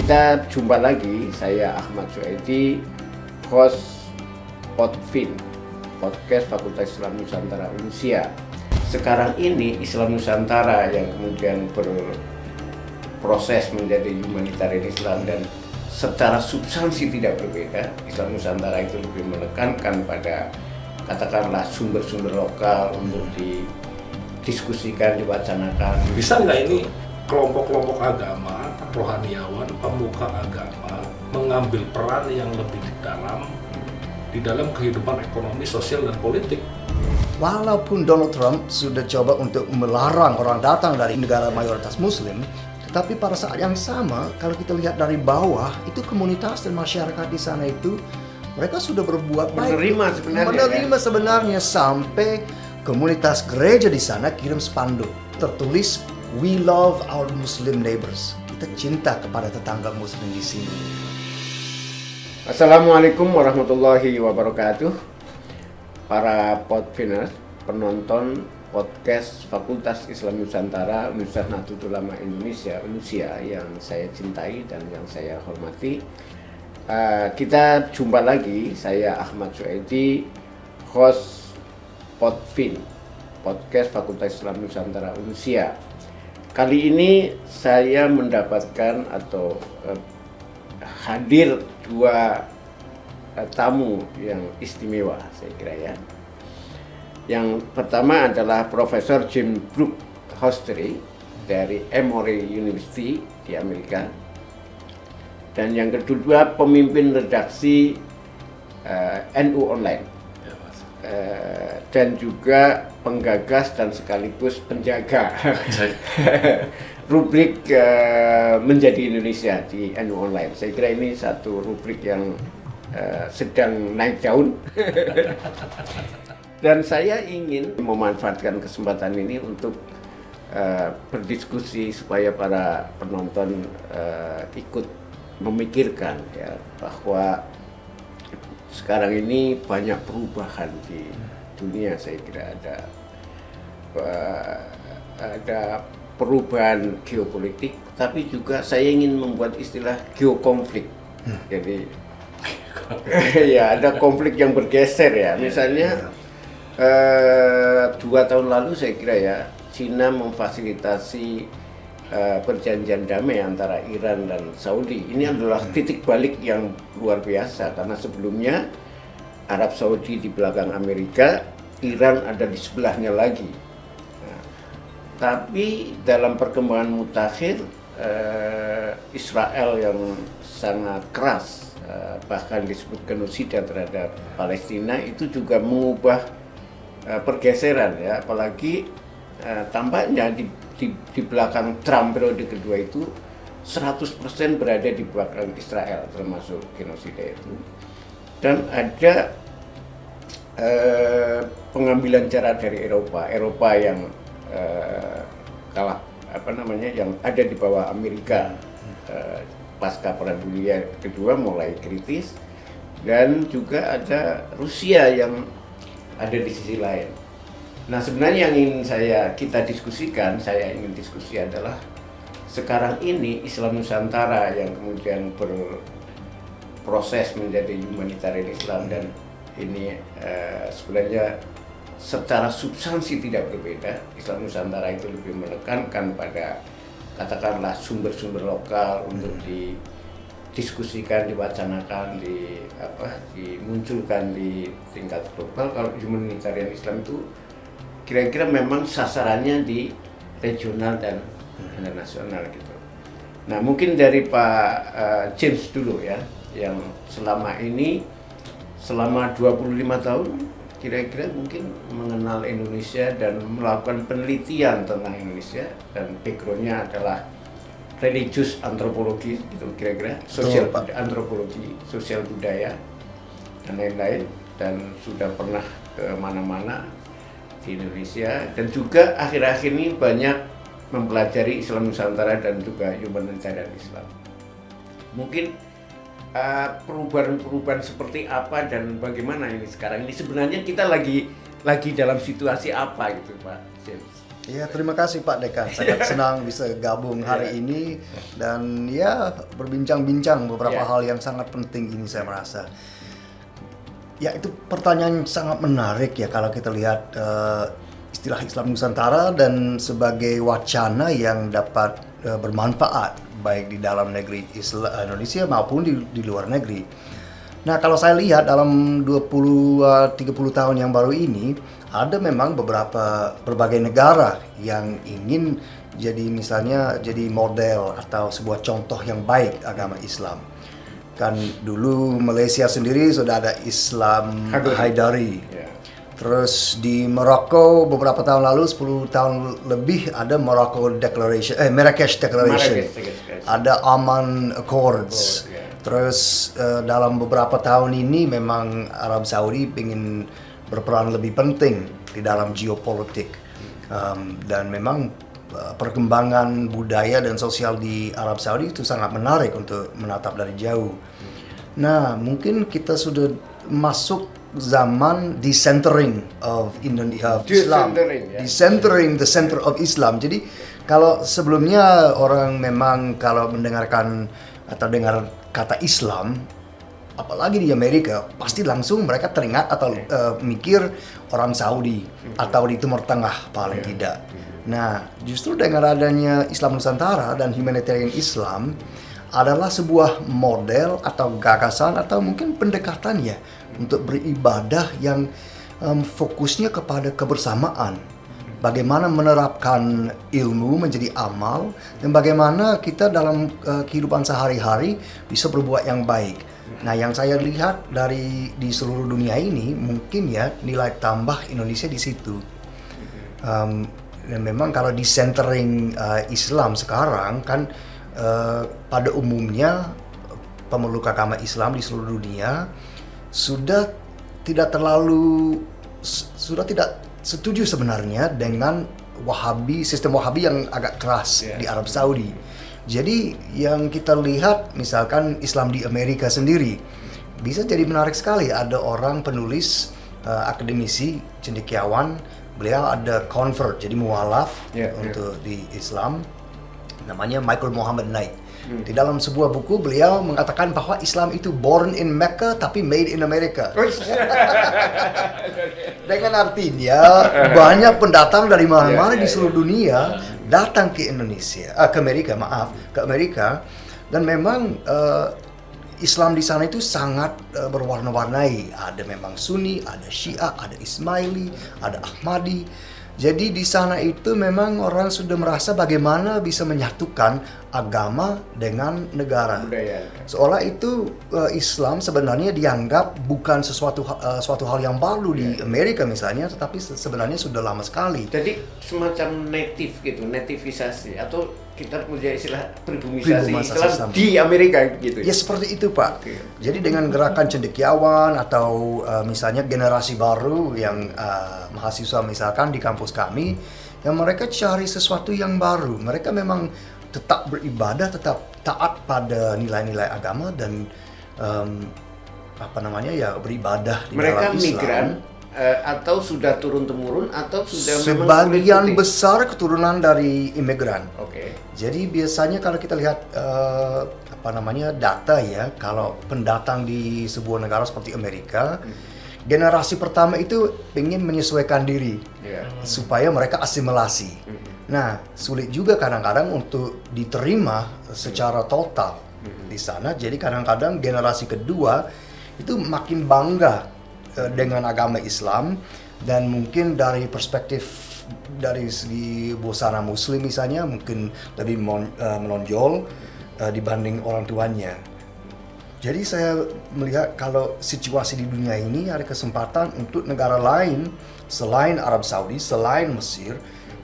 Kita jumpa lagi, saya Ahmad Suhaidi, host Podfin, Podcast Fakultas Islam Nusantara Unsia. Sekarang ini Islam Nusantara yang kemudian berproses menjadi humanitarian Islam dan secara substansi tidak berbeda. Islam Nusantara itu lebih menekankan pada katakanlah sumber-sumber lokal untuk didiskusikan, diwacanakan. Bisa nggak ini kelompok-kelompok agama, rohaniawan, pemuka agama mengambil peran yang lebih dalam di dalam kehidupan ekonomi, sosial, dan politik? Walaupun Donald Trump sudah coba untuk melarang orang datang dari negara mayoritas Muslim, tetapi pada saat yang sama, kalau kita lihat dari bawah, itu komunitas dan masyarakat di sana itu mereka sudah berbuat baik. Menerima sebenarnya sampai komunitas gereja di sana kirim spanduk tertulis "We love our Muslim neighbors." Kita cinta kepada tetangga Muslim di sini. Assalamualaikum warahmatullahi wabarakatuh. Para podfiners, penonton podcast Fakultas Islam Nusantara Universitas Nahdlatul Ulama Indonesia (UNSIA) yang saya cintai dan yang saya hormati. Kita jumpa lagi, saya Ahmad Suhaidi, host Podfin, Podcast Fakultas Islam Nusantara UNSIA. Kali ini saya mendapatkan atau hadir dua tamu yang istimewa, saya kira ya. Yang pertama adalah Profesor James Brooke Hostery dari Emory University di Amerika, dan yang kedua pemimpin redaksi NU Online, dan juga penggagas dan sekaligus penjaga rubrik Menjadi Indonesia di NU Online. Saya kira ini satu rubrik yang sedang naik daun. Dan saya ingin memanfaatkan kesempatan ini untuk berdiskusi supaya para penonton ikut memikirkan ya, bahwa sekarang ini banyak perubahan di dunia. Saya kira ada perubahan geopolitik, tapi juga saya ingin membuat istilah geokonflik. Jadi ya ada konflik yang bergeser ya. Misalnya 2 tahun lalu saya kira ya, Cina memfasilitasi perjanjian damai antara Iran dan Saudi. Ini adalah titik balik yang luar biasa, karena sebelumnya Arab Saudi di belakang Amerika, Iran ada di sebelahnya lagi. Nah, tapi dalam perkembangan mutakhir, Israel yang sangat keras, bahkan disebut genosida terhadap Palestina, itu juga mengubah pergeseran ya, apalagi tampaknya di belakang Trump periode kedua itu 100% berada di belakang Israel, termasuk genosida itu. Dan ada pengambilan jarak dari Eropa yang kalah yang ada di bawah Amerika pasca Perang Dunia Kedua mulai kritis, dan juga ada Rusia yang ada di sisi lain. Nah, sebenarnya yang ingin kita diskusikan, saya ingin diskusi adalah sekarang ini Islam Nusantara yang kemudian berproses menjadi humanitarian Islam, dan ini sebenarnya secara substansi tidak berbeda. Islam Nusantara itu lebih menekankan pada katakanlah sumber-sumber lokal untuk didiskusikan, diwacanakan, dimunculkan di tingkat global. Kalau humanitarian Islam itu kira-kira memang sasarannya di regional dan internasional gitu. Nah, mungkin dari Pak James dulu ya, yang selama 25 tahun kira-kira mungkin mengenal Indonesia dan melakukan penelitian tentang Indonesia, dan backgroundnya adalah religious antropologi gitu kira-kira, sosial antropologi, sosial budaya dan lain-lain, dan sudah pernah ke mana-mana di Indonesia, dan juga akhir-akhir ini banyak mempelajari Islam Nusantara dan juga humanitarian Islam. Mungkin perubahan-perubahan seperti apa dan bagaimana ini sekarang ini, sebenarnya kita lagi dalam situasi apa gitu, Pak James? Ya, terima kasih Pak Dekan. Sangat senang bisa gabung hari ini dan ya berbincang-bincang beberapa hal yang sangat penting ini saya merasa. Ya, itu pertanyaan yang sangat menarik ya kalau kita lihat istilah Islam Nusantara dan sebagai wacana yang dapat bermanfaat baik di dalam negeri Indonesia maupun di luar negeri. Nah, kalau saya lihat dalam 20-30 tahun yang baru ini, ada memang berbagai negara yang ingin jadi model atau sebuah contoh yang baik agama Islam. Kan dulu Malaysia sendiri sudah ada Islam Haidari. Terus di Maroko beberapa tahun lalu, 10 tahun lebih ada Marrakesh Declaration. Ada Amman Accords. Terus dalam beberapa tahun ini memang Arab Saudi ingin berperan lebih penting di dalam geopolitik dan memang perkembangan budaya dan sosial di Arab Saudi itu sangat menarik untuk menatap dari jauh. Nah, mungkin kita sudah masuk zaman decentering of Islam, decentering the center of Islam. Jadi kalau sebelumnya orang memang kalau mendengarkan atau dengar kata Islam, apalagi di Amerika, pasti langsung mereka teringat atau mikir orang Saudi atau di Timur Tengah paling tidak. Nah, justru dengan adanya Islam Nusantara dan humanitarian Islam adalah sebuah model atau gagasan atau mungkin pendekatan ya untuk beribadah yang fokusnya kepada kebersamaan. Bagaimana menerapkan ilmu menjadi amal dan bagaimana kita dalam kehidupan sehari-hari bisa berbuat yang baik. Nah, yang saya lihat di seluruh dunia ini mungkin ya nilai tambah Indonesia di situ. Dan memang kalau decentering Islam sekarang kan pada umumnya pemeluk agama Islam di seluruh dunia sudah tidak setuju sebenarnya dengan sistem Wahabi yang agak keras di Arab Saudi. Jadi yang kita lihat misalkan Islam di Amerika sendiri bisa jadi menarik sekali. Ada orang penulis, akademisi, cendekiawan, beliau ada convert, jadi mualaf untuk di Islam, namanya Michael Muhammad Knight. Di dalam sebuah buku beliau mengatakan bahwa Islam itu born in Mecca tapi made in America. Dengan artinya banyak pendatang dari mana-mana di seluruh dunia datang ke Amerika, dan memang Islam di sana itu sangat berwarna-warnai. Ada memang Sunni, ada Syiah, ada Ismaili, ada Ahmadi. Jadi di sana itu memang orang sudah merasa bagaimana bisa menyatukan agama dengan negara. Seolah itu Islam sebenarnya dianggap bukan suatu hal yang baru di Amerika misalnya, tetapi sebenarnya sudah lama sekali. Jadi semacam nativisasi atau kita punya istilah pribumisasi Islam di Amerika gitu. Ya seperti itu Pak. Jadi dengan gerakan cendekiawan atau misalnya generasi baru yang mahasiswa misalkan di kampus kami, yang mereka cari sesuatu yang baru. Mereka memang tetap beribadah, tetap taat pada nilai-nilai agama dan beribadah di dalam Islam. Mereka migran atau sudah turun-temurun atau sudah sebagian besar keturunan dari imigran. Oke. Jadi biasanya kalau kita lihat data ya, kalau pendatang di sebuah negara seperti Amerika, generasi pertama itu ingin menyesuaikan diri supaya mereka asimilasi. Nah, sulit juga kadang-kadang untuk diterima secara total di sana. Jadi kadang-kadang generasi kedua itu makin bangga dengan agama Islam, dan mungkin dari perspektif dari segi busana Muslim misalnya mungkin lebih menonjol dibanding orang tuanya. Jadi saya melihat kalau situasi di dunia ini ada kesempatan untuk negara lain selain Arab Saudi, selain Mesir,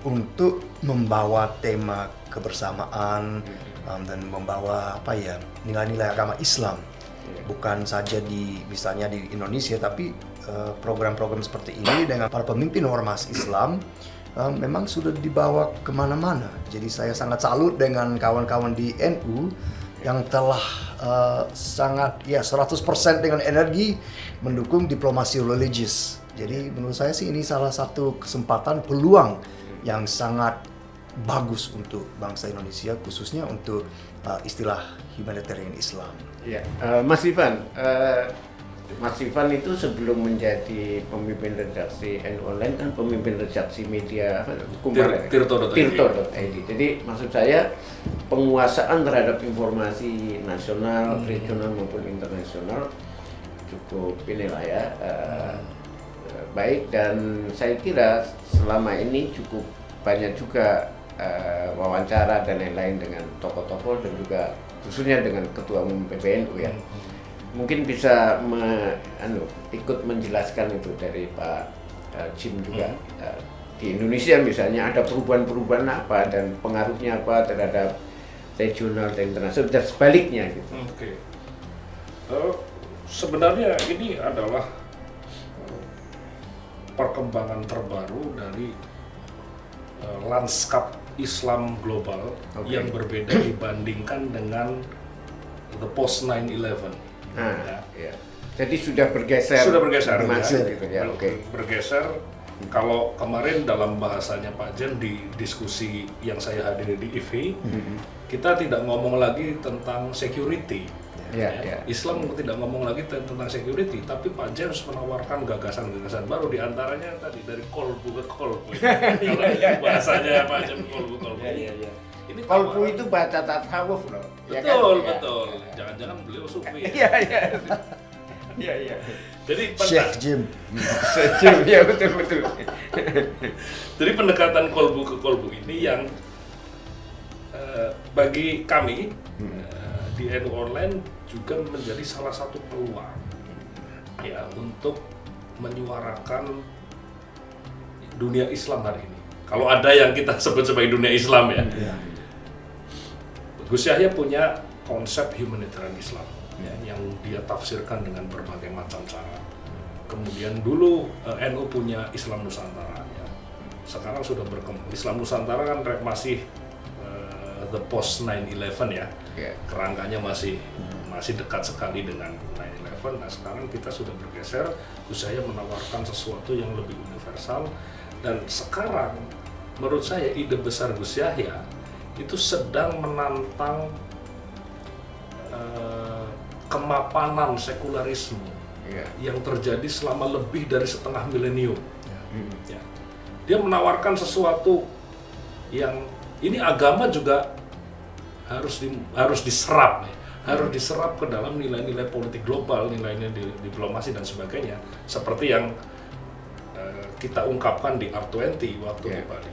untuk membawa tema kebersamaan dan membawa nilai-nilai agama Islam. Bukan saja misalnya di Indonesia, tapi program-program seperti ini dengan para pemimpin ormas Islam memang sudah dibawa kemana-mana. Jadi saya sangat salut dengan kawan-kawan di NU yang telah sangat 100% dengan energi mendukung diplomasi religius. Jadi menurut saya sih ini salah satu kesempatan peluang yang sangat bagus untuk bangsa Indonesia, khususnya untuk istilah humanitarian Islam. Ya, Mas Ivan itu sebelum menjadi pemimpin redaksi NU Online kan pemimpin redaksi media Tirto.id. Jadi maksud saya penguasaan terhadap informasi nasional, regional maupun internasional cukup inilah ya baik, dan saya kira selama ini cukup banyak juga wawancara dan lain-lain dengan tokoh-tokoh dan juga khususnya dengan Ketua Umum PBNU ya. Mungkin bisa ikut menjelaskan itu dari Pak Jim juga. Di Indonesia misalnya ada perubahan-perubahan apa dan pengaruhnya apa terhadap regional dan internasional dan sebaliknya gitu. Oke. Sebenarnya ini adalah perkembangan terbaru dari lanskap Islam global yang berbeda dibandingkan dengan the post 9/11. Ya. Jadi sudah bergeser. Gitu ya. Bergeser. Kalau kemarin dalam bahasanya Pak Jen di diskusi yang saya hadiri di IFI, kita tidak ngomong lagi tentang security. Islam tidak ngomong lagi tentang security, tapi Pak James menawarkan gagasan-gagasan baru, diantaranya tadi dari kolbu ke kolbu. Kalau bahasanya Pak James kolbu. Ini kolbu itu baca tasawuf loh. Betul. Jangan-jangan beliau sufi. Iya. Jadi Syekh Jim. Ya betul. Jadi pendekatan kolbu ke kolbu ini yang bagi kami di NU Online juga menjadi salah satu peluang ya untuk menyuarakan dunia Islam hari ini. Kalau ada yang kita sebut sebagai dunia Islam ya. Gus Yahya punya konsep humanitarian Islam yang dia tafsirkan dengan berbagai macam cara. Kemudian dulu NU punya Islam Nusantara ya. Sekarang sudah berkembang. Islam Nusantara kan masih the post 9/11 ya. Kerangkanya masih dekat sekali dengan 9/11. Nah, sekarang kita sudah bergeser. Gus Yahya menawarkan sesuatu yang lebih universal, dan sekarang menurut saya ide besar Gus Yahya itu sedang menantang kemapanan sekularisme yang terjadi selama lebih dari setengah milenium. Dia menawarkan sesuatu yang ini agama juga harus diserap ya. Harus diserap ke dalam nilai-nilai politik global, nilai-nilai diplomasi dan sebagainya, seperti yang kita ungkapkan di R20 waktu di Bali.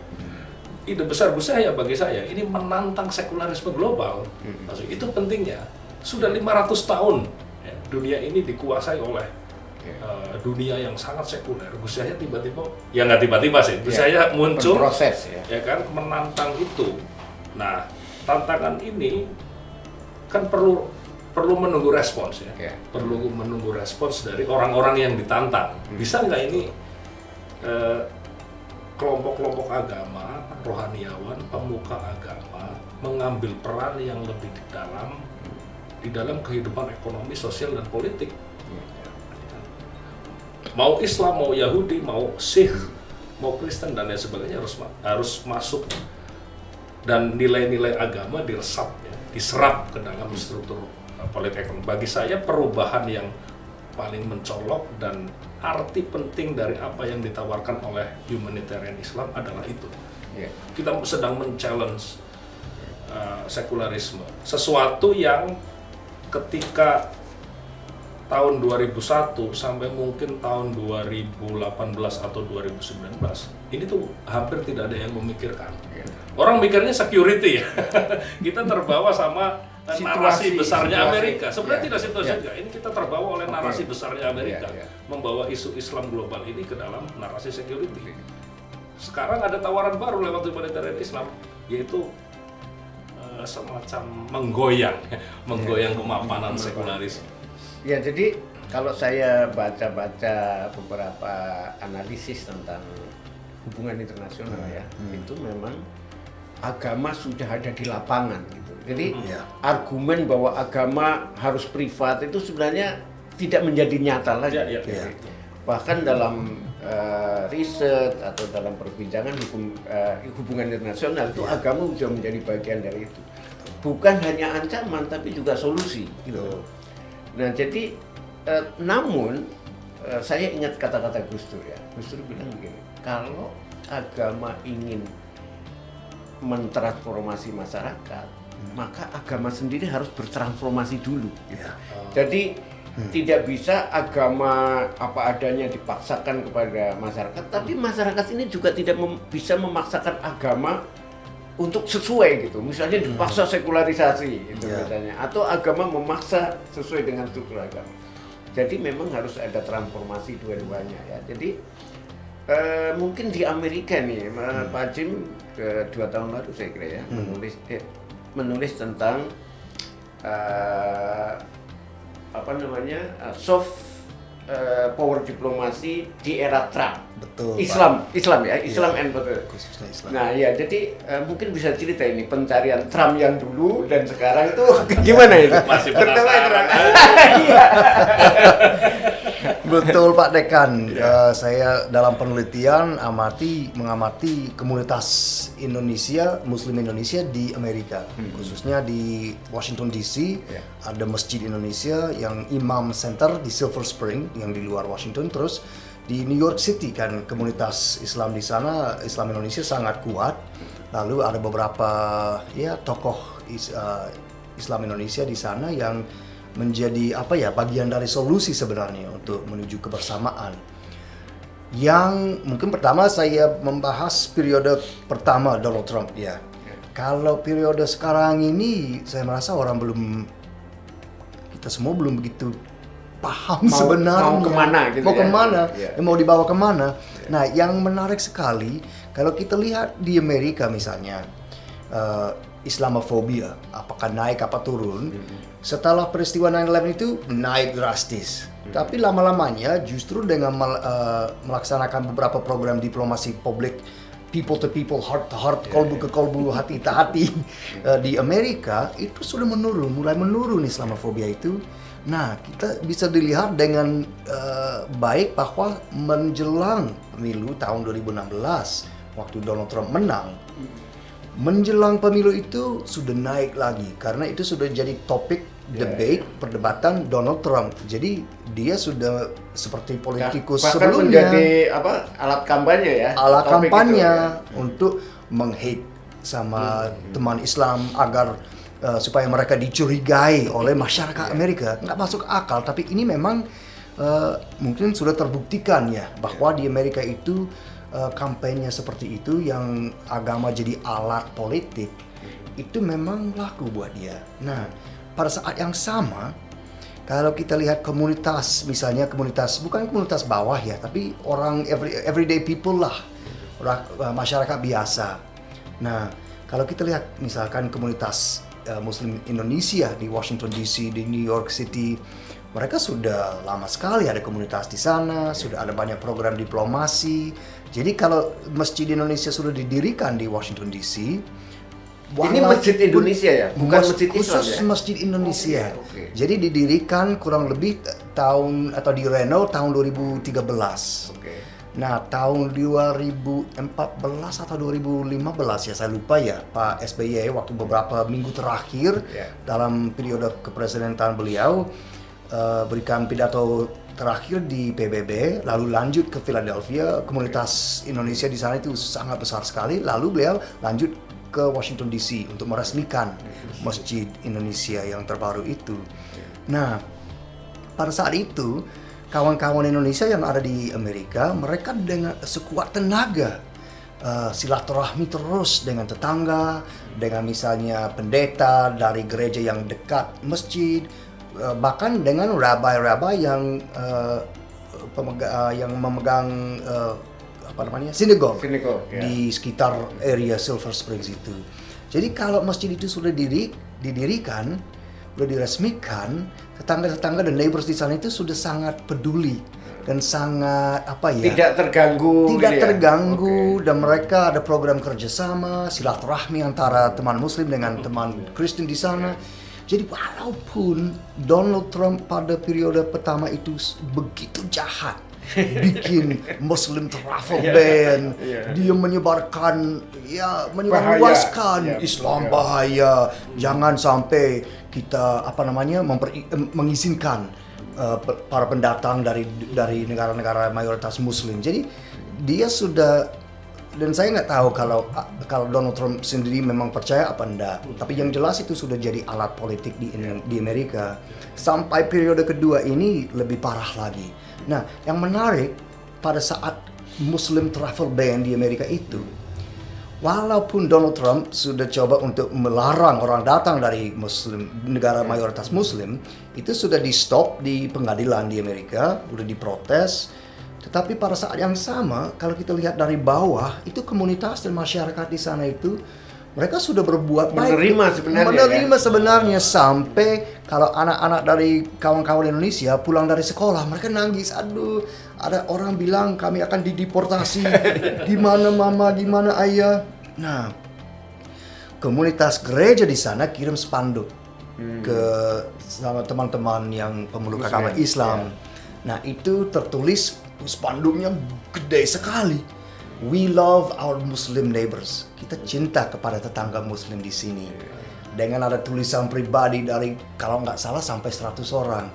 Ide besar Gus Yahya bagi saya ini menantang sekularisme global. Maksud itu pentingnya sudah 500 tahun ya, dunia ini dikuasai oleh dunia yang sangat sekuler. Gus Yahya tiba-tiba, ya nggak tiba-tiba sih, Gus Yahya muncul proses ya kan, menantang itu. Nah, tantangan ini kan perlu menunggu respons ya. Perlu menunggu respons dari orang-orang yang ditantang. Bisa nggak ini kelompok-kelompok agama, rohaniawan, pemuka agama mengambil peran yang lebih di dalam kehidupan ekonomi, sosial dan politik. Mau Islam, mau Yahudi, mau Sikh, mau Kristen dan lain sebagainya harus masuk, dan nilai-nilai agama diserap ke dalam struktur politik ekonomi. Bagi saya perubahan yang paling mencolok dan arti penting dari apa yang ditawarkan oleh humanitarian Islam adalah itu. Kita sedang men-challenge sekularisme, sesuatu yang ketika tahun 2001 sampai mungkin tahun 2018 atau 2019 ini tuh hampir tidak ada yang memikirkan. Orang mikirnya security ya. Kita terbawa sama narasi besarnya Amerika. Sebenarnya tidak situasi juga. Ini kita terbawa oleh narasi besarnya Amerika, membawa isu Islam global ini ke dalam narasi security. Sekarang ada tawaran baru lewat humanitarian Islam, yaitu semacam menggoyang kemapanan sekularisme. Ya, jadi kalau saya baca-baca beberapa analisis tentang hubungan internasional ya, itu memang agama sudah ada di lapangan gitu. Jadi argumen bahwa agama harus privat itu sebenarnya tidak menjadi nyata lagi. Bahkan dalam riset atau dalam perbincangan hubungan internasional itu agama sudah menjadi bagian dari itu. Bukan hanya ancaman tapi juga solusi gitu. Nah, jadi namun saya ingat kata-kata Gus Dur ya. Gus Dur bilang begini, kalau agama ingin mentransformasi masyarakat, maka agama sendiri harus bertransformasi dulu gitu. Jadi tidak bisa agama apa adanya dipaksakan kepada masyarakat, tapi masyarakat ini juga tidak bisa memaksakan agama untuk sesuai gitu. Misalnya dipaksa sekularisasi gitu misalnya, atau agama memaksa sesuai dengan struktur agama. Jadi memang harus ada transformasi dua-duanya ya. Jadi mungkin di Amerika nih Pak Jim 2 tahun lalu saya kira ya menulis tentang soft power diplomasi di era Trump. Betul. Islam ya, Islam ya, and betul. Khususnya Islam. Nah ya, jadi mungkin bisa cerita ini pencarian Trump yang dulu dan sekarang itu gimana itu? Masih penasaran. Iya. Betul Pak Dekan. Saya dalam penelitian mengamati komunitas Indonesia, Muslim Indonesia di Amerika, khususnya di Washington DC. Ada Masjid Indonesia yang Imam Center di Silver Spring yang di luar Washington. Terus di New York City kan komunitas Islam di sana, Islam Indonesia sangat kuat. Lalu ada beberapa tokoh Islam Indonesia di sana yang menjadi bagian dari solusi sebenarnya untuk menuju kebersamaan. Yang mungkin pertama saya membahas periode pertama Donald Trump ya. Kalau periode sekarang ini saya merasa kita semua belum begitu paham sebenarnya mau kemana gitu mau kemana mau dibawa kemana. Nah, yang menarik sekali kalau kita lihat di Amerika misalnya, Islamofobia apakah naik apa turun. Setelah peristiwa 9/11 itu naik drastis, tapi lama-lamanya justru dengan melaksanakan beberapa program diplomasi publik, people to people, heart to heart, kolbu ke kolbu, hati ke hati di Amerika itu sudah mulai menurun Islamofobia itu. Nah, kita bisa dilihat dengan baik bahwa menjelang pemilu tahun 2016 waktu Donald Trump menang, menjelang pemilu itu sudah naik lagi karena itu sudah jadi topik perdebatan Donald Trump. Jadi dia sudah seperti politikus sebelumnya. Menjadi alat kampanye ya. Alat kampanye untuk meng-hate sama teman Islam agar supaya mereka dicurigai oleh masyarakat Amerika. Nggak masuk akal, tapi ini memang mungkin sudah terbuktikan ya bahwa di Amerika itu kampanye seperti itu yang agama jadi alat politik itu memang laku buat dia. Nah, pada saat yang sama kalau kita lihat komunitas, misalnya bukan komunitas bawah ya, tapi orang everyday people lah, masyarakat biasa. Nah, kalau kita lihat misalkan komunitas Muslim Indonesia di Washington DC, di New York City, mereka sudah lama sekali ada komunitas di sana, sudah ada banyak program diplomasi. Jadi kalau Masjid Indonesia sudah didirikan di Washington DC, ini Masjid Indonesia ya, bukan Masjid Islam khusus ya? Masjid Indonesia. Okay. Jadi didirikan kurang lebih direnov tahun 2013. Okay. Nah, tahun 2014 atau 2015 ya, saya lupa ya, Pak SBY waktu beberapa minggu terakhir dalam periode kepresidenan beliau berikan pidato terakhir di PBB, lalu lanjut ke Philadelphia. Komunitas Indonesia di sana itu sangat besar sekali. Lalu beliau lanjut ke Washington DC untuk meresmikan Masjid Indonesia yang terbaru itu. Nah, pada saat itu kawan-kawan Indonesia yang ada di Amerika, mereka dengan sekuat tenaga silaturahmi terus dengan tetangga, dengan misalnya pendeta dari gereja yang dekat masjid, bahkan dengan rabai-rabai yang memegang sinagog di sekitar area Silver Springs itu. Jadi kalau masjid itu sudah didirikan, sudah diresmikan, tetangga-tetangga dan neighbors di sana itu sudah sangat peduli dan sangat tidak terganggu dan mereka ada program kerjasama silaturahmi antara teman Muslim dengan teman Kristen di sana. Jadi walaupun Donald Trump pada periode pertama itu begitu jahat, bikin Muslim travel ban, dia menyebarkan, menyebarluaskan Islam bahaya. Jangan sampai kita mengizinkan para pendatang dari negara-negara mayoritas Muslim. Jadi dia sudah, dan saya nggak tahu kalau Donald Trump sendiri memang percaya apa enggak. Tapi yang jelas itu sudah jadi alat politik di Amerika. Sampai periode kedua ini lebih parah lagi. Nah, yang menarik pada saat Muslim travel ban di Amerika itu, walaupun Donald Trump sudah coba untuk melarang orang datang dari negara mayoritas Muslim, itu sudah di stop di pengadilan di Amerika, udah diprotes. Tetapi pada saat yang sama, kalau kita lihat dari bawah, itu komunitas dan masyarakat di sana itu, mereka sudah berbuat baik. Menerima sebenarnya sampai kalau anak-anak dari kawan-kawan Indonesia pulang dari sekolah, mereka nangis. Aduh, ada orang bilang kami akan dideportasi. Gimana mama, gimana ayah? Nah, komunitas gereja di sana kirim spanduk ke sama teman-teman yang pemeluk agama Islam. Nah, itu tertulis, spanduknya gede sekali. We love our Muslim neighbors. Kita cinta kepada tetangga Muslim di sini. Dengan ada tulisan pribadi dari, kalau nggak salah, sampai 100 orang.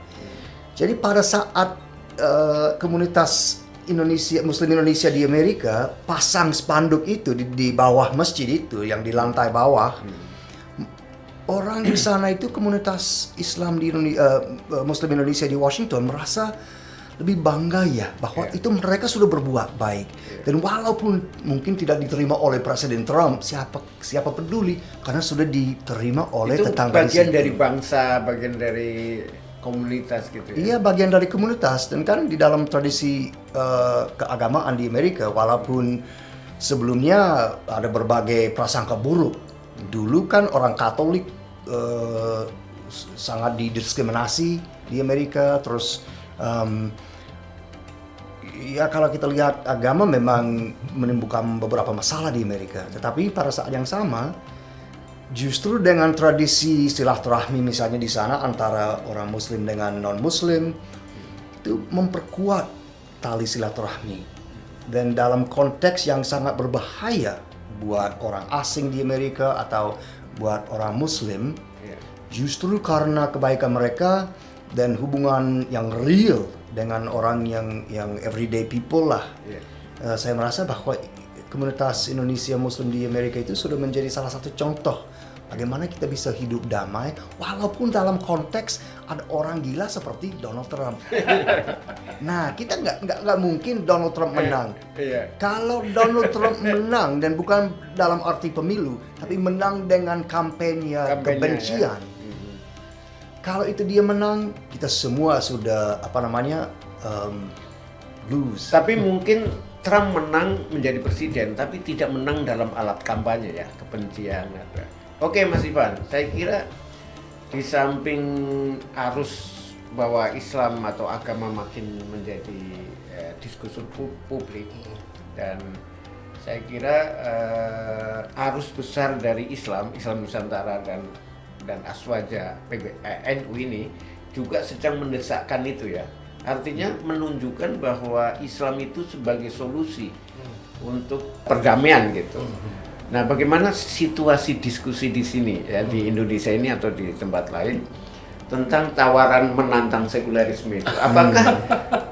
Jadi pada saat komunitas Muslim Indonesia di Amerika pasang spanduk itu di bawah masjid itu, yang di lantai bawah, orang di sana itu, komunitas Islam Muslim Indonesia di Washington merasa lebih bangga bahwa itu mereka sudah berbuat baik. Dan walaupun mungkin tidak diterima oleh Presiden Trump, siapa peduli, karena sudah diterima oleh tetangga di situ. Bagian dari bangsa, bagian dari komunitas gitu ya. Iya, bagian dari komunitas. Dan kan di dalam tradisi keagamaan di Amerika, walaupun sebelumnya ada berbagai prasangka buruk. Dulu kan orang Katolik sangat didiskriminasi di Amerika, terus kalau kita lihat, agama memang menimbulkan beberapa masalah di Amerika. Tetapi pada saat yang sama, justru dengan tradisi silaturahmi misalnya di sana antara orang Muslim dengan non-Muslim, itu memperkuat tali silaturahmi. Dan dalam konteks yang sangat berbahaya buat orang asing di Amerika atau buat orang Muslim, justru karena kebaikan mereka dan hubungan yang real dengan orang yang everyday people lah. Saya merasa bahwa komunitas Indonesia Muslim di Amerika itu sudah menjadi salah satu contoh bagaimana kita bisa hidup damai walaupun dalam konteks ada orang gila seperti Donald Trump. Nah, kita nggak mungkin Donald Trump menang. Kalau Donald Trump menang, dan bukan dalam arti pemilu, tapi menang dengan kampanye kebencian. Kalau itu dia menang, kita semua sudah lose. Tapi mungkin Trump menang menjadi presiden, tapi tidak menang dalam alat kampanye ya, kebencian. Oke Mas Ivan, saya kira di samping arus bahwa Islam atau agama makin menjadi diskursus publik, dan saya kira arus besar dari Islam Nusantara dan Aswaja NU ini juga sedang mendesakkan itu ya. Artinya menunjukkan bahwa Islam itu sebagai solusi untuk perdamaian gitu. Nah, bagaimana situasi diskusi di sini ya, di Indonesia ini atau di tempat lain tentang tawaran menantang sekulerisme itu? Apakah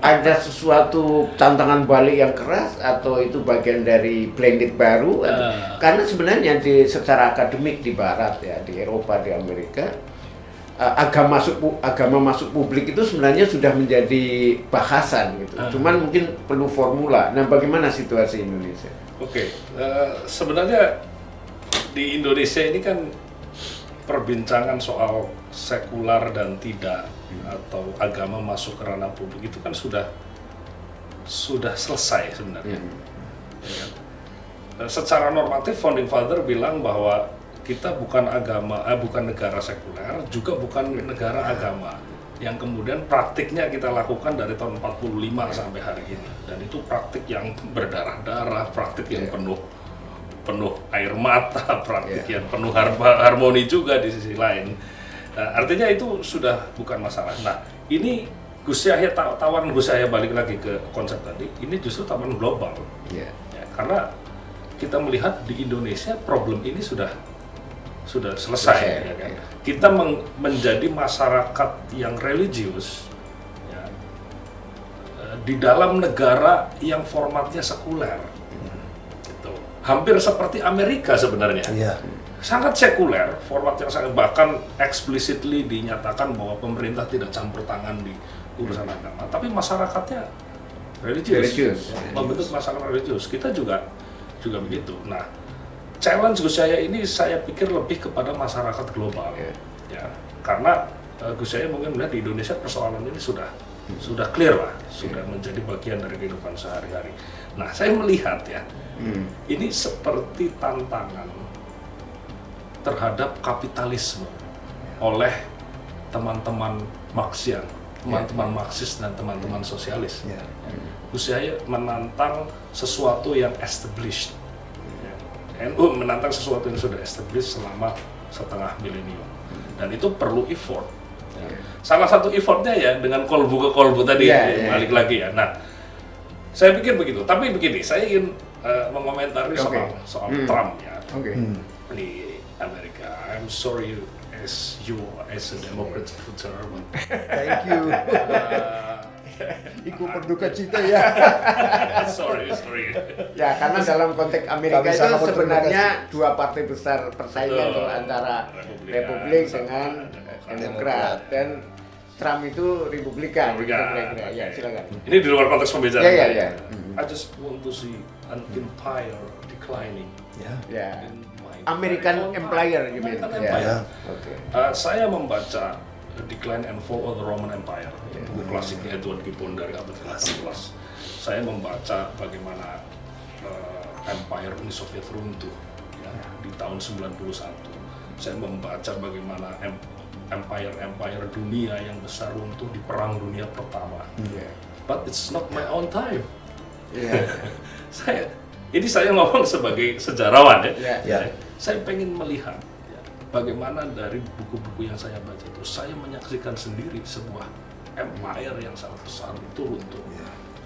ada sesuatu tantangan balik yang keras atau itu bagian dari blended baru? Karena sebenarnya secara akademik di Barat ya, di Eropa, di Amerika, agama masuk publik itu sebenarnya sudah menjadi bahasan gitu. Cuman mungkin perlu formula. Nah, bagaimana situasi Indonesia? Oke, sebenarnya di Indonesia ini kan perbincangan soal sekular dan tidak atau agama masuk ke ranah publik itu kan sudah selesai sebenarnya. Ya. Secara normatif Founding Father bilang bahwa kita bukan negara sekuler, juga bukan negara agama, yang kemudian praktiknya kita lakukan dari tahun 45 sampai hari ini, dan itu praktik yang berdarah-darah, praktik yang penuh air mata, praktik yang penuh harmoni juga di sisi lain. Nah, artinya itu sudah bukan masalah. Nah, ini Gus Yahya, tawaran Gus Yahya balik lagi ke konsep tadi, ini justru tawaran global. Iya. Ya, karena kita melihat di Indonesia problem ini sudah selesai, ya kan? Ya. Kita menjadi masyarakat yang religius, ya, di dalam negara yang formatnya sekuler, gitu. Hampir seperti Amerika sebenarnya. Iya. Sangat sekuler, format yang sangat, bahkan explicitly dinyatakan bahwa pemerintah tidak campur tangan di urusan agama, tapi masyarakatnya religius. Membentuk masyarakat religius. Kita juga begitu. Nah, challenge Gus Yahya ini saya pikir lebih kepada masyarakat global, ya, karena Gus Yahya mungkin melihat di Indonesia persoalan ini sudah clear lah, sudah menjadi bagian dari kehidupan sehari-hari. Nah, saya melihat ya, ini seperti tantangan terhadap kapitalisme oleh teman-teman Marxian, teman-teman Marxis dan teman-teman sosialis. Gus Yahya menantang sesuatu yang established. NU menantang sesuatu yang sudah established selama setengah milenium, dan itu perlu effort. Salah satu effortnya ya dengan kolbu ke kolbu tadi, balik lagi ya. Nah, saya pikir begitu. Tapi begini, saya ingin mengomentari soal Trump ya. Di Amerika, I'm sorry as a Democrat voter, but Thank you. Ikut berduka cita ya. sorry. Ya, karena dalam konteks Amerika Kami itu sangat berterima sebenarnya dua partai besar persaingan tuh antara Republik dengan Demokrat, dan Trump itu Republikan. Kira-kira. Ya, silakan. Ini di luar konteks pembicaraan. Ya. I just want to see an empire declining. Ya. in my American Empire, you mean? American Ya. Empire. Oke. Saya membaca Decline and Fall of the Roman Empire, buku klasiknya Edward Gibbon dari abad ke-18. Saya membaca bagaimana Empire Uni Soviet runtuh ya, di tahun 91. Saya membaca bagaimana empire dunia yang besar runtuh di Perang Dunia Pertama. But it's not my own time. Saya ngomong sebagai sejarawan ya. Saya pengen melihat ya, bagaimana dari buku-buku yang saya baca itu, saya menyaksikan sendiri sebuah empire yang sangat besar itu runtuh.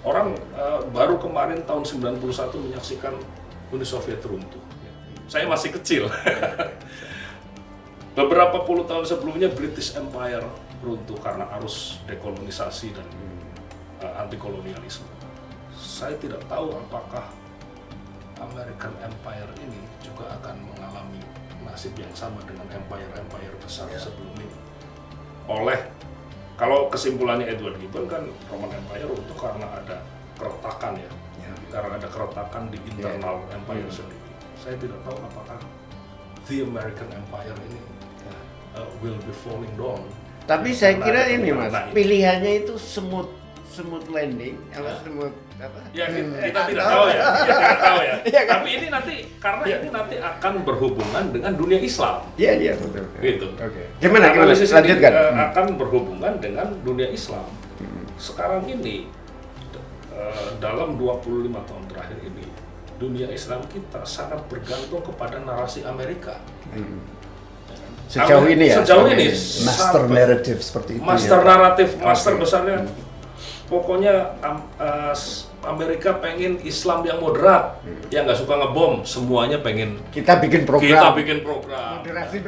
Orang baru kemarin tahun 91 menyaksikan Uni Soviet runtuh. Saya masih kecil. Beberapa puluh tahun sebelumnya British Empire runtuh karena arus dekolonisasi dan anti kolonialisme. Saya tidak tahu apakah American Empire ini juga akan mengalami nasib yang sama dengan empire-empire besar sebelum ini. Kalau kesimpulannya Edward Gibbon kan Roman Empire runtuh karena ada keretakan ya. Karena ada keretakan di internal empire sendiri. Saya tidak tahu apakah the American Empire ini will be falling down. Tapi saya kira ini Mas, pilihannya itu smooth landing, smooth apa? Ya kita tidak tahu ya. Kita tahu ya. Tapi ini nanti karena ini nanti akan berhubungan dengan dunia Islam. Iya betul. Gitu. Oke. Gimana lanjutkan? Akan berhubungan dengan dunia Islam. Sekarang ini dalam 25 tahun terakhir ini dunia Islam kita sangat bergantung kepada narasi Amerika. Sejauh ini ya. Sejauh ini master narrative seperti itu. Master naratif, master besarnya. Pokoknya Amerika pengen Islam yang moderat, yang nggak suka ngebom, semuanya pengen. Kita bikin program. Moderasi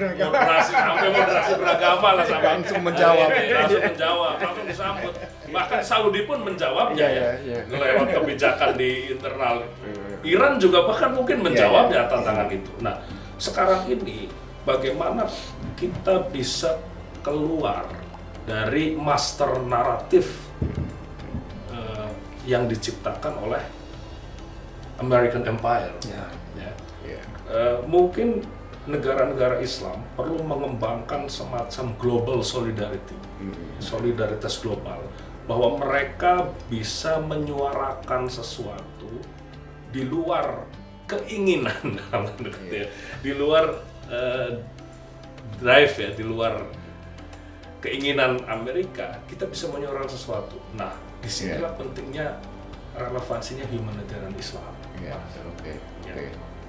beragama lah sampai langsung menjawab. langsung disambut. Bahkan Saudi pun menjawabnya lewat kebijakan di internal. Iran juga bahkan mungkin menjawabnya tantangan itu. Nah, sekarang ini bagaimana kita bisa keluar dari master naratif yang diciptakan oleh American Empire. Mungkin negara-negara Islam perlu mengembangkan semacam global solidarity, solidaritas global, bahwa mereka bisa menyuarakan sesuatu di luar keinginan, di luar drive ya, di luar keinginan Amerika, kita bisa menyuarakan sesuatu. Nah, disinilah pentingnya relevansinya humanitarian Islam.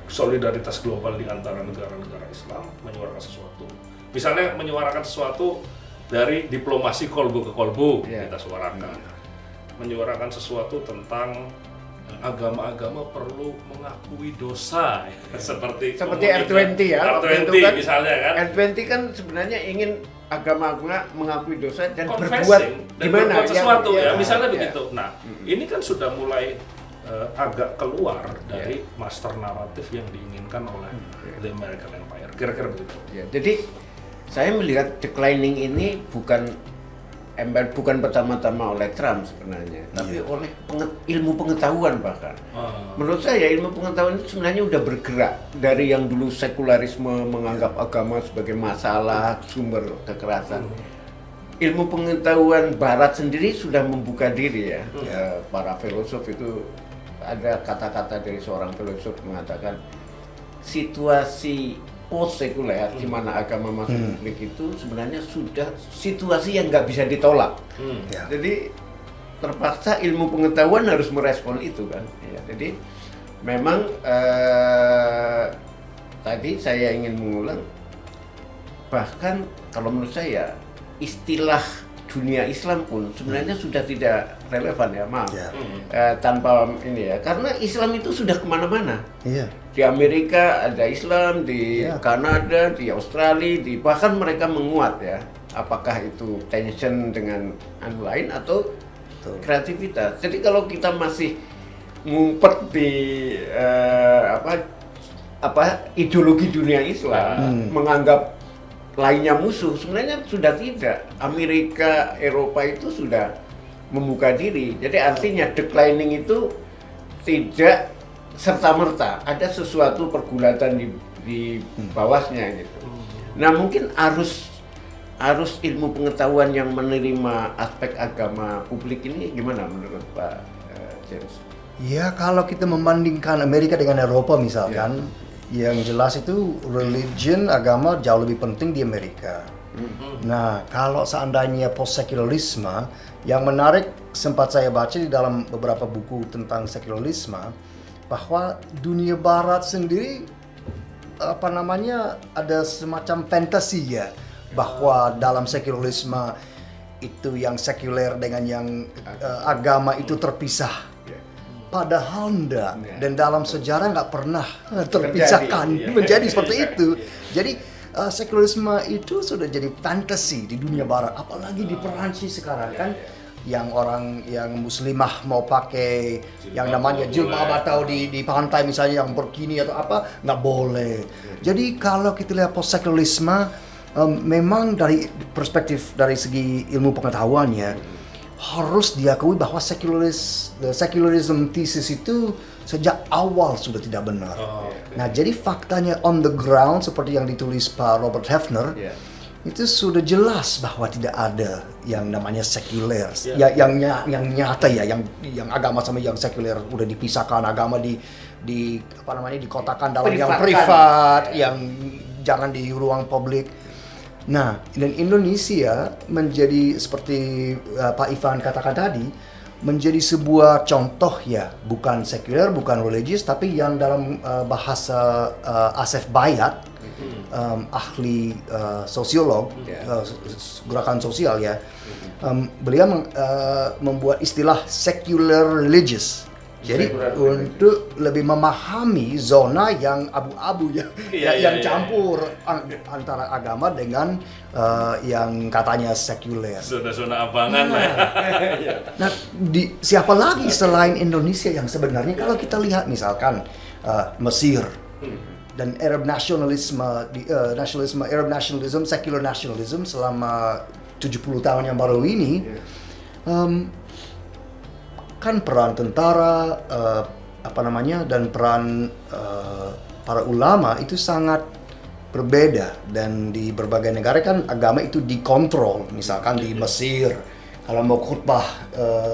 Solidaritas global di antara negara-negara Islam menyuarakan sesuatu. Misalnya menyuarakan sesuatu dari diplomasi kolbu ke kolbu Iya. kita suarakan, menyuarakan sesuatu tentang agama-agama perlu mengakui dosa seperti R20 ya, waktu itu R20 kan, misalnya kan. R20 kan sebenarnya ingin agama-agama mengakui dosa dan berbuat Confessing dan gimana berbuat sesuatu ya, ya, misalnya ya. begitu. Nah, ini kan sudah mulai agak keluar dari master naratif yang diinginkan oleh the American Empire. Kira-kira begitu. Ya, jadi saya melihat declining ini bukan pertama-tama oleh Trump sebenarnya, tapi oleh ilmu pengetahuan bahkan. Menurut saya ilmu pengetahuan itu sebenarnya udah bergerak dari yang dulu sekularisme menganggap agama sebagai masalah, sumber kekerasan. Ilmu pengetahuan Barat sendiri sudah membuka diri ya. Para filosof itu ada kata-kata dari seorang filosof mengatakan situasi post sekuler di mana agama masuk publik itu sebenarnya sudah situasi yang nggak bisa ditolak. Jadi terpaksa ilmu pengetahuan harus merespon itu kan. Ya, jadi memang tadi saya ingin mengulang, bahkan kalau menurut saya istilah dunia Islam pun sebenarnya sudah tidak relevan ya, maaf. Tanpa ini ya, karena Islam itu sudah kemana-mana. Di Amerika ada Islam, di Kanada, di Australia, bahkan mereka menguat ya. Apakah itu tension dengan anu lain atau kreativitas. Jadi kalau kita masih ngumpet di ideologi dunia Islam, menganggap lainnya musuh, sebenarnya sudah tidak. Amerika, Eropa itu sudah membuka diri. Jadi artinya declining itu tidak serta-merta, ada sesuatu pergulatan di bawahnya gitu. Nah mungkin arus ilmu pengetahuan yang menerima aspek agama publik ini gimana menurut Pak James? Ya kalau kita membandingkan Amerika dengan Eropa misalkan, yang jelas itu religion, agama jauh lebih penting di Amerika. Nah, kalau seandainya post-sekularisme, yang menarik sempat saya baca di dalam beberapa buku tentang sekularisme, bahwa dunia Barat sendiri ada semacam fantasi ya, bahwa dalam sekularisme itu yang sekuler dengan yang agama itu terpisah. Padahal enggak, dan dalam sejarah nggak pernah terpisahkan menjadi seperti itu. Jadi sekularisme itu sudah jadi fantasi di dunia Barat, apalagi di Perancis sekarang kan, yang orang yang muslimah mau pakai yang namanya jilbab atau di pantai misalnya yang burkini atau apa, nggak boleh. Jadi kalau kita lihat post sekularisme, memang dari perspektif dari segi ilmu pengetahuannya harus diakui bahwa secularism thesis itu sejak awal sudah tidak benar. Nah, jadi faktanya on the ground seperti yang ditulis Pak Robert Hefner, itu sudah jelas bahwa tidak ada yang namanya sekuler. Yang nyata ya, yang agama sama yang sekuler udah dipisahkan, agama dikotakan dalam yang privat, yang jangan di ruang publik. Nah, dan Indonesia menjadi seperti Pak Ivan katakan tadi, menjadi sebuah contoh ya, bukan sekuler, bukan religius, tapi yang dalam bahasa Asef Bayat, ahli sosiolog, gerakan sosial ya, beliau membuat istilah secular religious. Jadi untuk lebih memahami zona yang abu-abu yang campur antara agama dengan yang katanya sekuler. Zona-zona abangan Nah, siapa lagi selain Indonesia yang sebenarnya kalau kita lihat misalkan Mesir dan Arab nationalism, Arab nationalism, secular nationalism selama 70 tahun yang baru ini. Kan peran tentara dan peran para ulama itu sangat berbeda, dan di berbagai negara kan agama itu dikontrol. Misalkan di Mesir kalau mau khutbah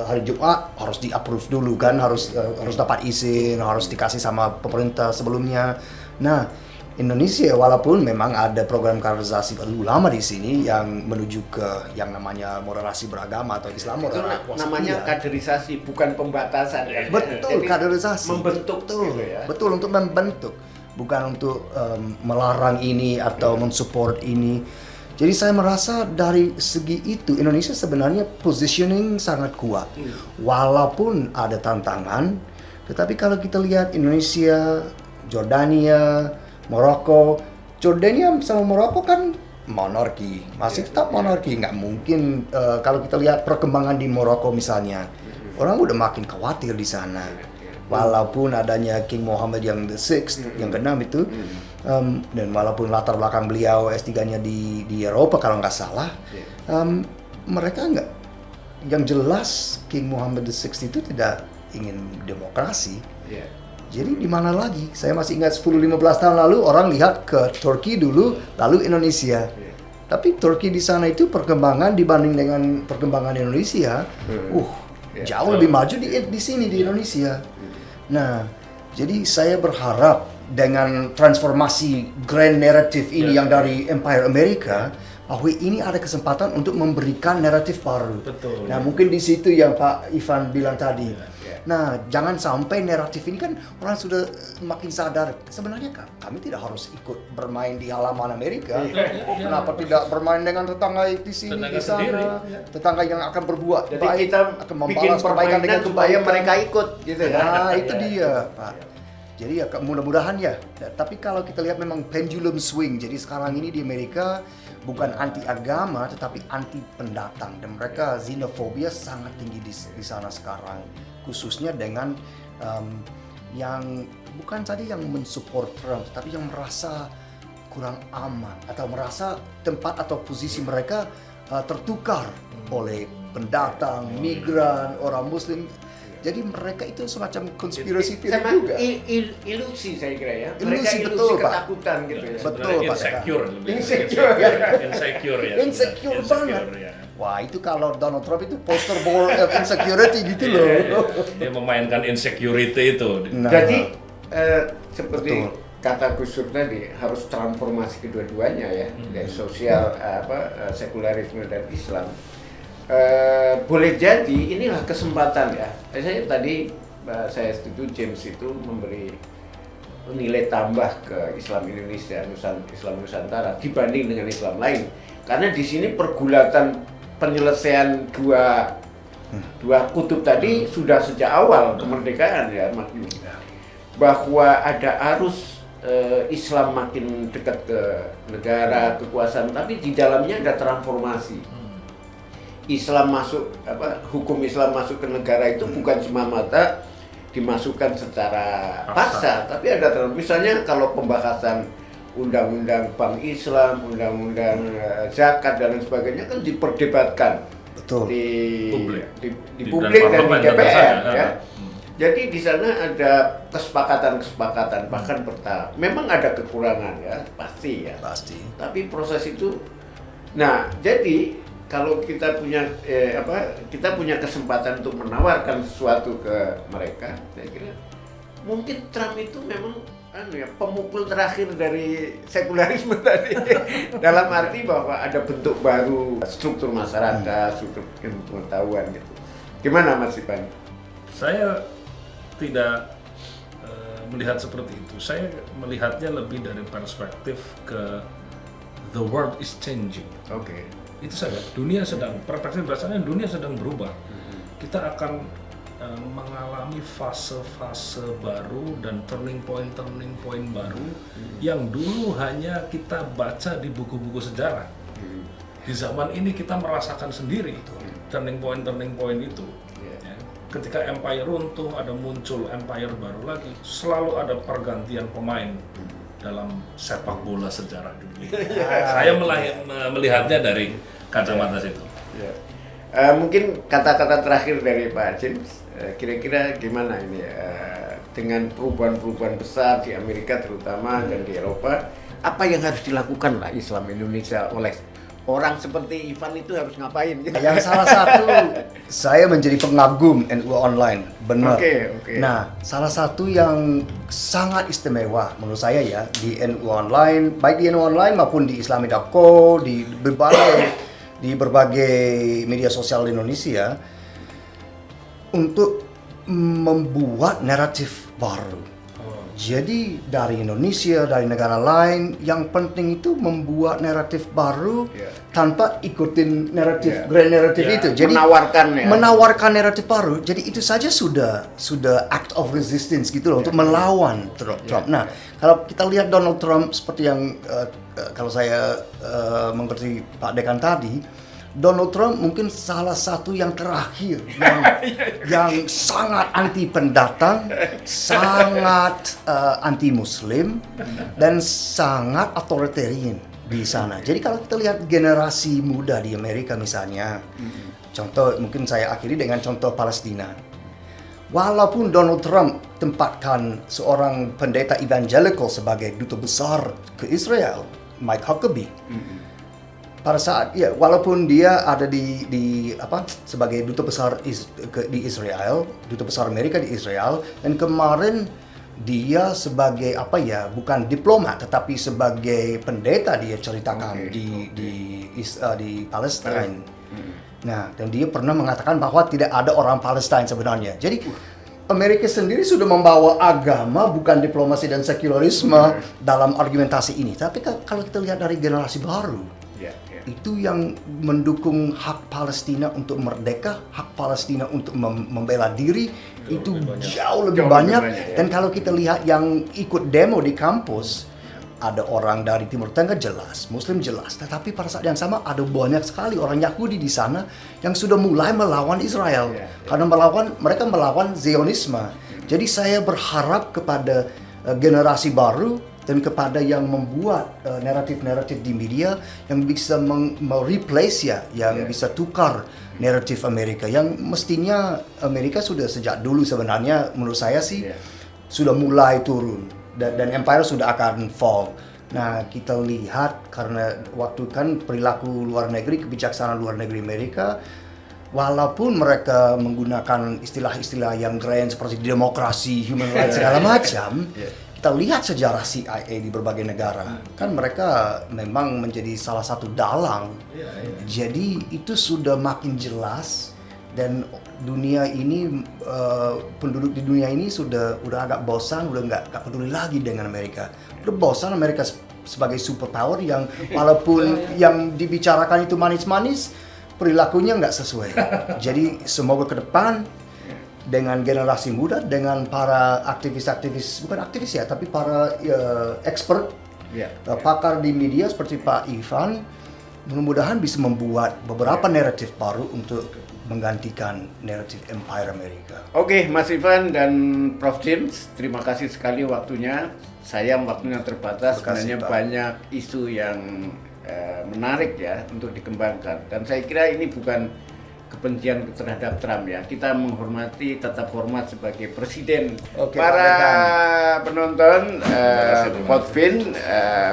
hari Jumat harus di-approve dulu kan, harus dapat izin, harus dikasih sama pemerintah sebelumnya. Nah, Indonesia walaupun memang ada program kaderisasi ulama di sini yang menuju ke yang namanya moderasi beragama atau Islam moderat. Namanya kaderisasi, bukan pembatasan ya. Betul, kaderisasi. Membentuk betul, gitu ya. Betul, untuk membentuk, bukan untuk melarang ini atau mensupport ini. Jadi saya merasa dari segi itu Indonesia sebenarnya positioning sangat kuat. Walaupun ada tantangan, tetapi kalau kita lihat Indonesia, Jordania, Maroko, Jordania sama Maroko kan monarki, masih tetap monarki. Nggak mungkin kalau kita lihat perkembangan di Maroko misalnya, orang udah makin khawatir di sana. Walaupun adanya King Mohammed yang the sixth, yang keenam itu, dan walaupun latar belakang beliau S3-nya di Eropa kalau nggak salah, mereka nggak, yang jelas King Mohammed the sixth itu tidak ingin demokrasi. Jadi di mana lagi? Saya masih ingat 10-15 tahun lalu orang lihat ke Turki dulu, lalu Indonesia. Tapi Turki di sana itu perkembangan dibanding dengan perkembangan Indonesia, jauh lebih maju di sini di Indonesia. Nah, jadi saya berharap dengan transformasi grand narrative ini yang dari Empire Amerika, bahwa ini ada kesempatan untuk memberikan naratif baru. Betul. Nah, mungkin di situ yang Pak Ivan bilang tadi. Nah, jangan sampai naratif ini kan orang sudah makin sadar. Sebenarnya kami tidak harus ikut bermain di halaman Amerika. Kenapa tidak bermain dengan tetangga di sini, di sana, tetangga yang akan berbuat Jadi baik, kita akan bikin membalas kebaikan dengan supaya kebaikan. mereka ikut gitu ya. Nah, itu dia, Pak. Jadi ya mudah-mudahan ya. Tapi kalau kita lihat memang pendulum swing. Jadi sekarang ini di Amerika bukan anti agama tetapi anti pendatang, dan mereka xenofobia sangat tinggi di sana sekarang, khususnya dengan yang bukan tadi yang mensupport Trump tapi yang merasa kurang aman atau merasa tempat atau posisi mereka tertukar oleh pendatang, migran, orang Muslim. Jadi mereka itu semacam konspirasi theory Sama juga. Ilusi saya kira ya. Ilusi, Mereka ilusi betul, Pak. ketakutan gitu ya. Betul, Pak. Insecure. Insecure. Insecure ya. Insecure banget. Ya. Wah, itu kalau Donald Trump itu poster boy of insecurity gitu loh. Dia memainkan insecurity itu. Nah, Jadi seperti betul. kata Gus Dur tadi, harus transformasi kedua-duanya ya, dari sosial sekularisme dan Islam. Boleh jadi inilah kesempatan ya. Saya tadi saya setuju James itu memberi nilai tambah ke Islam Indonesia, Islam Nusantara dibanding dengan Islam lain. Karena di sini pergulatan penyelesaian dua kutub tadi sudah sejak awal kemerdekaan ya, makin bahwa ada arus Islam makin dekat ke negara, kekuasaan, tapi di dalamnya ada transformasi. Islam masuk hukum Islam masuk ke negara itu bukan semata-mata dimasukkan secara paksa, tapi ada misalnya kalau pembahasan undang-undang Bank Islam, undang-undang zakat dan lain sebagainya kan diperdebatkan. Betul. Di Di publik dan di parlemen DPR tentu ya. saja. Jadi di sana ada kesepakatan bahkan bertahap. Memang ada kekurangan ya, pasti ya. Pasti. Tapi proses itu, nah jadi kalau kita punya kita punya kesempatan untuk menawarkan sesuatu ke mereka, saya kira mungkin Trump itu memang pemukul terakhir dari sekularisme tadi. Dalam arti bahwa ada bentuk baru struktur masyarakat, struktur pengetahuan gitu. Gimana Mas Ivan? Saya tidak melihat seperti itu. Saya melihatnya lebih dari perspektif ke the world is changing. Oke. Itu saja. Dunia sedang, perspektif berdasarkan dunia sedang berubah. Kita akan mengalami fase-fase baru dan turning point baru yang dulu hanya kita baca di buku-buku sejarah. Di zaman ini kita merasakan sendiri turning point itu. Ya. Ketika empire runtuh, ada muncul empire baru lagi. Selalu ada pergantian pemain dalam sepak bola sejarah dunia. Saya melihatnya dari kacamata situ. Mungkin kata-kata terakhir dari Pak James, kira-kira gimana ini dengan perubahan-perubahan besar di Amerika terutama dan di Eropa, apa yang harus dilakukan lah Islam Indonesia oleh orang seperti Ivan itu harus ngapain? Yang salah satu, saya menjadi pengagum NU Online, benar. Oke. Nah, salah satu yang sangat istimewa menurut saya ya di NU Online, baik di NU Online maupun di Islami.co, di berbagai media sosial di Indonesia, untuk membuat naratif baru. Jadi dari Indonesia, dari negara lain, yang penting itu membuat naratif baru tanpa ikutin naratif grand naratif itu. Jadi menawarkan naratif baru. Jadi itu saja sudah act of resistance gitu loh untuk melawan Trump. Nah, kalau kita lihat Donald Trump seperti yang kalau saya mengerti Pak Dekan tadi, Donald Trump mungkin salah satu yang terakhir yang sangat anti pendatang, sangat anti Muslim, dan sangat authoritarian di sana. Jadi kalau kita lihat generasi muda di Amerika misalnya, contoh mungkin saya akhiri dengan contoh Palestina. Walaupun Donald Trump tempatkan seorang pendeta evangelical sebagai duta besar ke Israel, Mike Huckabee, pada saat walaupun dia ada sebagai duta besar di Israel, duta besar Amerika di Israel, dan kemarin dia sebagai bukan diplomat tetapi sebagai pendeta dia ceritakan di Palestina. Nah, dan dia pernah mengatakan bahwa tidak ada orang Palestina sebenarnya. Jadi Amerika sendiri sudah membawa agama bukan diplomasi dan sekularisme dalam argumentasi ini. Tapi kalau kita lihat dari generasi baru, itu yang mendukung hak Palestina untuk merdeka, hak Palestina untuk membela diri, itu jauh lebih banyak. Dan kalau kita lihat yang ikut demo di kampus, ada orang dari Timur Tengah jelas, Muslim jelas, tetapi pada saat yang sama ada banyak sekali orang Yahudi di sana yang sudah mulai melawan Israel, karena mereka melawan Zionisme. Jadi saya berharap kepada generasi baru dan kepada yang membuat naratif-naratif di media yang bisa mereplace yang bisa tukar naratif Amerika, yang mestinya Amerika sudah sejak dulu sebenarnya menurut saya sih sudah mulai turun dan empire sudah akan fall. Nah, kita lihat karena waktu kan perilaku luar negeri, kebijaksanaan luar negeri Amerika, walaupun mereka menggunakan istilah-istilah yang grand seperti demokrasi, human rights segala macam, kita lihat sejarah CIA di berbagai negara, kan mereka memang menjadi salah satu dalang. Jadi itu sudah makin jelas, dan dunia ini, penduduk di dunia ini sudah agak bosan, udah nggak peduli lagi dengan Amerika. Udah bosan Amerika sebagai superpower yang walaupun yang dibicarakan itu manis-manis, perilakunya nggak sesuai. Jadi semoga ke depan dengan generasi muda, dengan para aktivis-aktivis, bukan aktivis ya, tapi para expert, pakar di media seperti Pak Ivan, mudah-mudahan bisa membuat beberapa naratif baru untuk menggantikan naratif Empire Amerika. Oke, Mas Ivan dan Prof. James, terima kasih sekali waktunya. Sayang waktunya terbatas, sebenarnya banyak isu yang menarik ya untuk dikembangkan. Dan saya kira ini bukan kebencian terhadap Trump ya. Kita menghormati, tetap hormat sebagai presiden. Para penonton Podfin,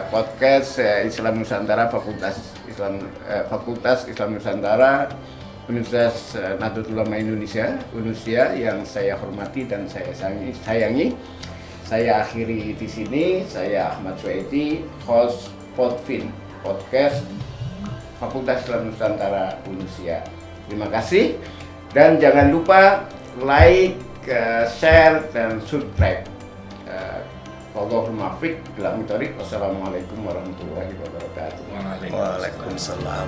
podcast Islam Nusantara, Fakultas Islam Nusantara, Universitas Nahdlatul Ulama Indonesia, UNUSIA, yang saya hormati dan saya sayangi. Saya akhiri di sini. Saya Ahmad Suhaidi, host Podfin, podcast Fakultas Islam Nusantara, UNUSIA. Terima kasih, dan jangan lupa like, share, dan subscribe. Wallahul muwaffiq ila aqwamit thoriq. Wassalamualaikum warahmatullahi wabarakatuh. Waalaikumsalam.